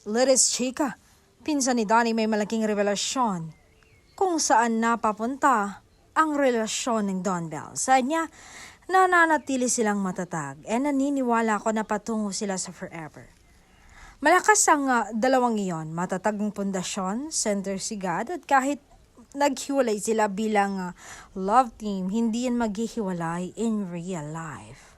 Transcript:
Liris Chica, pinsan ni Donnie may malaking revelasyon kung saan napapunta ang relasyon ng Don Bell. Sa niya, nananatili silang matatag e naniniwala ako na patungo sila sa forever. Malakas ang dalawang iyon, matatag ang pundasyon, center si God, at kahit naghiwalay sila bilang love team, hindi yan maghihiwalay in real life.